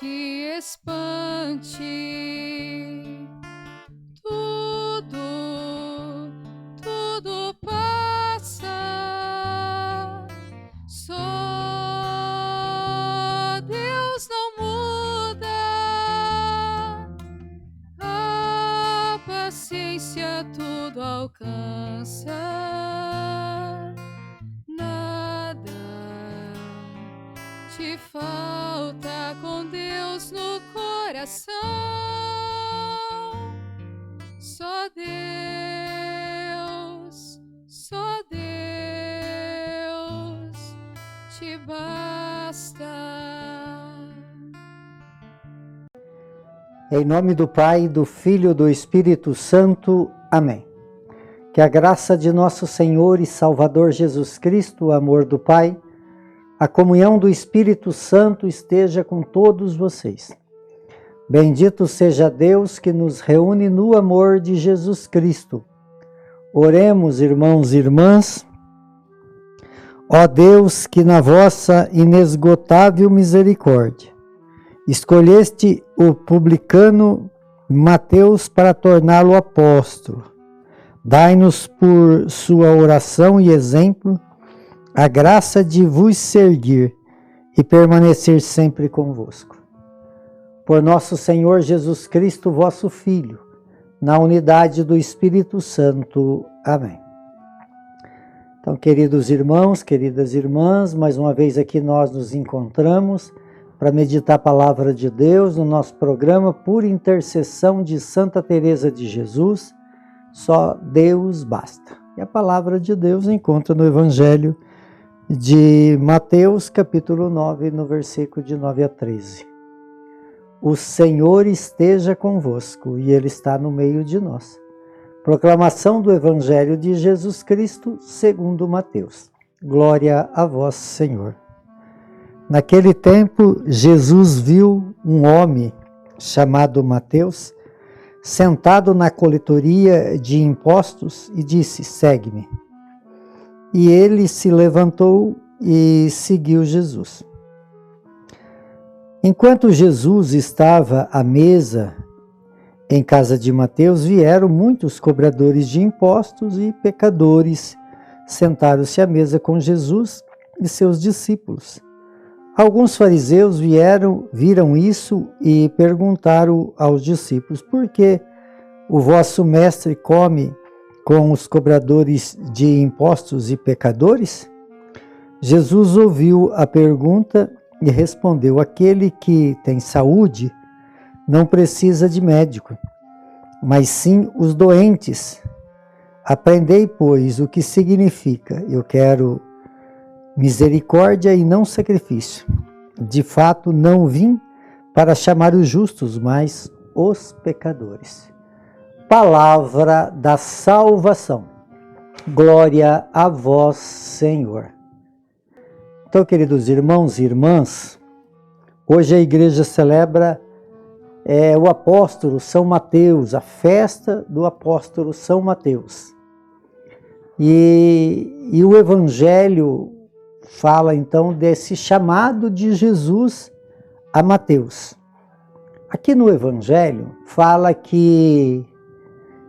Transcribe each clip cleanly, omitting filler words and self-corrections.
te espante. Tudo passa. Só Deus não muda. A paciência tudo alcança. Nada te falta com Deus no coração. Só Deus te basta. Em nome do Pai, do Filho e do Espírito Santo. Amém. Que a graça de nosso Senhor e Salvador Jesus Cristo, o amor do Pai, a comunhão do Espírito Santo esteja com todos vocês. Bendito seja Deus que nos reúne no amor de Jesus Cristo. Oremos, irmãos e irmãs. Ó Deus, que na vossa inesgotável misericórdia escolheste o publicano Mateus para torná-lo apóstolo, dai-nos por sua oração e exemplo a graça de vos seguir e permanecer sempre convosco. Por nosso Senhor Jesus Cristo, vosso Filho, na unidade do Espírito Santo. Amém. Então, queridos irmãos, queridas irmãs, mais uma vez aqui nós nos encontramos para meditar a palavra de Deus no nosso programa por intercessão de Santa Teresa de Jesus. Só Deus basta. E a palavra de Deus encontra no Evangelho de Mateus, capítulo 9, no versículo de 9 a 13. O Senhor esteja convosco e Ele está no meio de nós. Proclamação do Evangelho de Jesus Cristo segundo Mateus. Glória a vós, Senhor. Naquele tempo, Jesus viu um homem chamado Mateus sentado na coletoria de impostos e disse: segue-me. E ele se levantou e seguiu Jesus. Enquanto Jesus estava à mesa em casa de Mateus, vieram muitos cobradores de impostos e pecadores, sentaram-se à mesa com Jesus e seus discípulos. Alguns fariseus viram isso e perguntaram aos discípulos: por que o vosso mestre come com os cobradores de impostos e pecadores? Jesus ouviu a pergunta e respondeu: aquele que tem saúde não precisa de médico, mas sim os doentes. Aprendei, pois, o que significa: eu quero misericórdia e não sacrifício. De fato, não vim para chamar os justos, mas os pecadores. Palavra da salvação. Glória a vós, Senhor. Então, queridos irmãos e irmãs, hoje a igreja celebra o apóstolo São Mateus, a festa do apóstolo São Mateus. E o Evangelho fala então desse chamado de Jesus a Mateus. Aqui no Evangelho fala que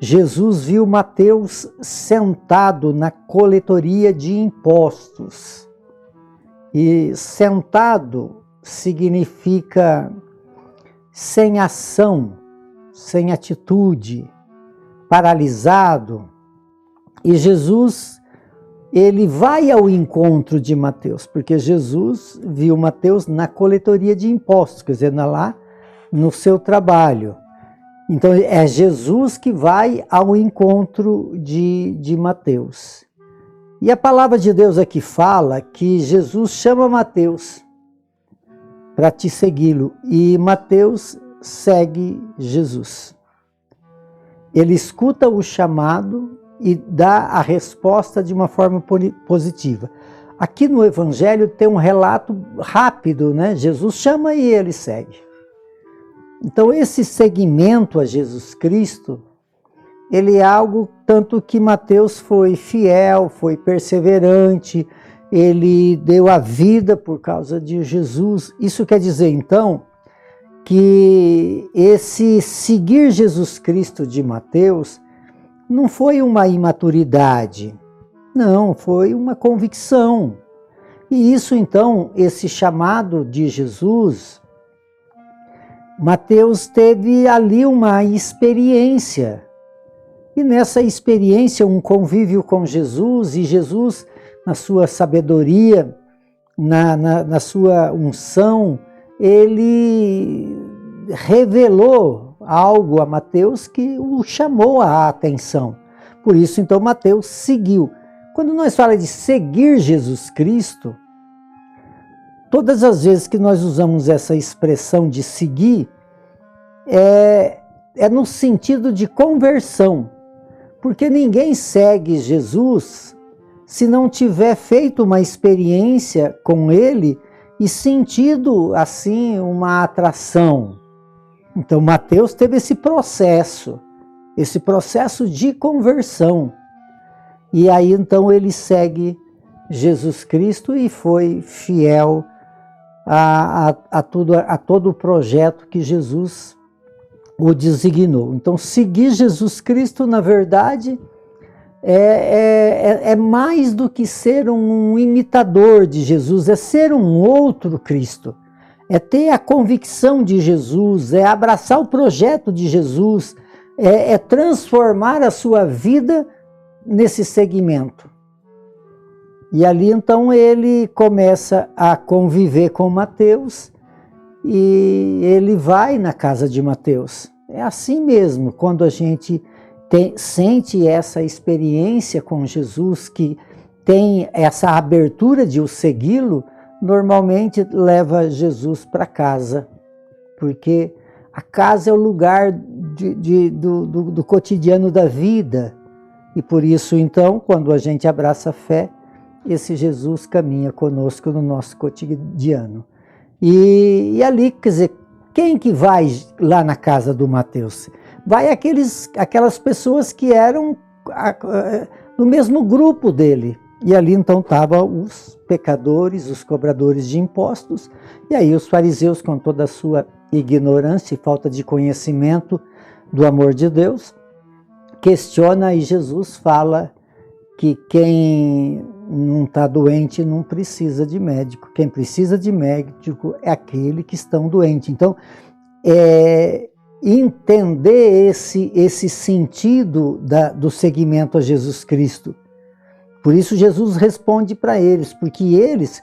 Jesus viu Mateus sentado na coletoria de impostos. E sentado significa sem ação, sem atitude, paralisado. E Jesus, ele vai ao encontro de Mateus, porque Jesus viu Mateus na coletoria de impostos, quer dizer, lá no seu trabalho. Então é Jesus que vai ao encontro de Mateus. E a palavra de Deus aqui fala que Jesus chama Mateus para te segui-lo, e Mateus segue Jesus. Ele escuta o chamado e dá a resposta de uma forma positiva. Aqui no Evangelho tem um relato rápido, né? Jesus chama e ele segue. Então esse seguimento a Jesus Cristo, ele é algo tanto que Mateus foi fiel, foi perseverante, ele deu a vida por causa de Jesus. Isso quer dizer então que esse seguir Jesus Cristo de Mateus não foi uma imaturidade, não, foi uma convicção. E isso então, esse chamado de Jesus, Mateus teve ali uma experiência. E nessa experiência, um convívio com Jesus, e Jesus, na sua sabedoria, na sua unção, ele revelou algo a Mateus que o chamou a atenção. Por isso, então, Mateus seguiu. Quando nós falamos de seguir Jesus Cristo, todas as vezes que nós usamos essa expressão de seguir, é no sentido de conversão. Porque ninguém segue Jesus se não tiver feito uma experiência com ele e sentido, assim, uma atração. Então, Mateus teve esse processo de conversão. E aí, então, ele segue Jesus Cristo e foi fiel a todo o projeto que Jesus o designou. Então, seguir Jesus Cristo, na verdade, é mais do que ser um imitador de Jesus, é ser um outro Cristo. É ter a convicção de Jesus, é abraçar o projeto de Jesus, é transformar a sua vida nesse segmento. E ali, então, ele começa a conviver com Mateus, e ele vai na casa de Mateus. É assim mesmo, quando a gente sente essa experiência com Jesus, que tem essa abertura de o segui-lo, normalmente leva Jesus para casa, porque a casa é o lugar do cotidiano da vida. E por isso, então, quando a gente abraça a fé, esse Jesus caminha conosco no nosso cotidiano. E ali, quer dizer, quem que vai lá na casa do Mateus? Vai aquelas pessoas que eram no mesmo grupo dele. E ali então estavam os pecadores, os cobradores de impostos, e aí os fariseus, com toda a sua ignorância e falta de conhecimento do amor de Deus, questiona, e Jesus fala que quem não está doente não precisa de médico. Quem precisa de médico é aquele que estão doentes. Então, entender esse sentido do seguimento a Jesus Cristo. Por isso Jesus responde para eles, porque eles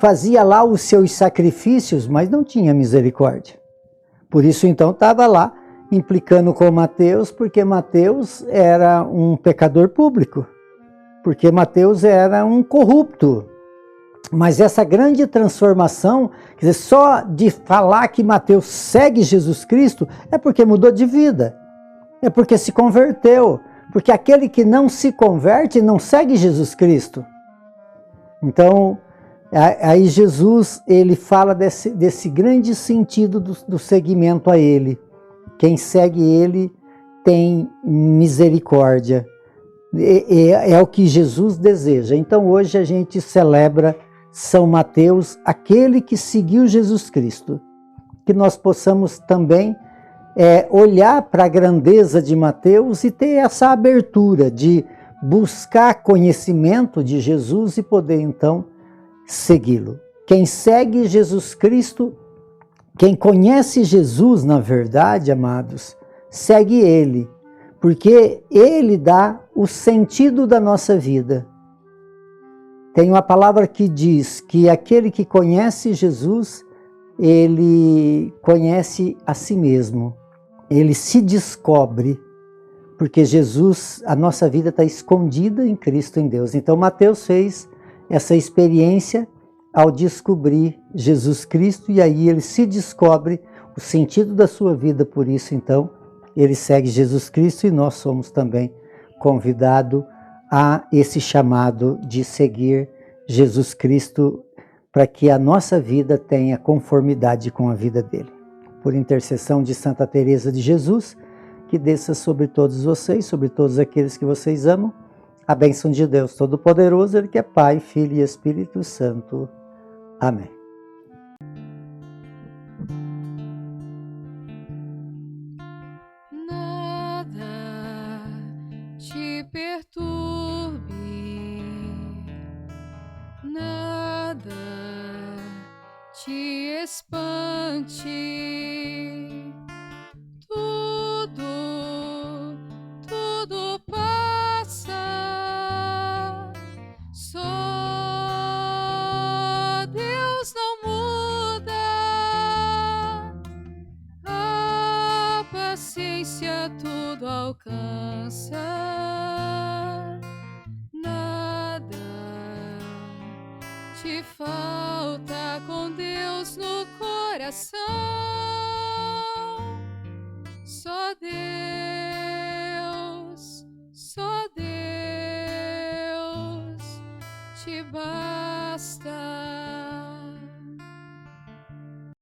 faziam lá os seus sacrifícios, mas não tinha misericórdia. Por isso então estava lá implicando com Mateus, porque Mateus era um pecador público. Porque Mateus era um corrupto. Mas essa grande transformação, quer dizer, só de falar que Mateus segue Jesus Cristo, é porque mudou de vida. É porque se converteu. Porque aquele que não se converte não segue Jesus Cristo. Então, aí Jesus, ele fala desse grande sentido do seguimento a ele. Quem segue ele tem misericórdia. É o que Jesus deseja. Então hoje a gente celebra São Mateus, aquele que seguiu Jesus Cristo. Que nós possamos também olhar para a grandeza de Mateus e ter essa abertura de buscar conhecimento de Jesus e poder então segui-lo. Quem segue Jesus Cristo, quem conhece Jesus, na verdade, amados, segue ele. Porque ele dá o sentido da nossa vida. Tem uma palavra que diz que aquele que conhece Jesus, ele conhece a si mesmo. Ele se descobre, porque Jesus, a nossa vida está escondida em Cristo, em Deus. Então Mateus fez essa experiência ao descobrir Jesus Cristo, e aí ele se descobre o sentido da sua vida. Por isso, então, ele segue Jesus Cristo, e nós somos também convidados a esse chamado de seguir Jesus Cristo, para que a nossa vida tenha conformidade com a vida dele. Por intercessão de Santa Teresa de Jesus, que desça sobre todos vocês, sobre todos aqueles que vocês amam, a bênção de Deus Todo-Poderoso, Ele que é Pai, Filho e Espírito Santo. Amém. espante. Tudo passa. Só Deus não muda. A paciência tudo alcança. Nada te falta com Deus no coração. Só Deus te basta.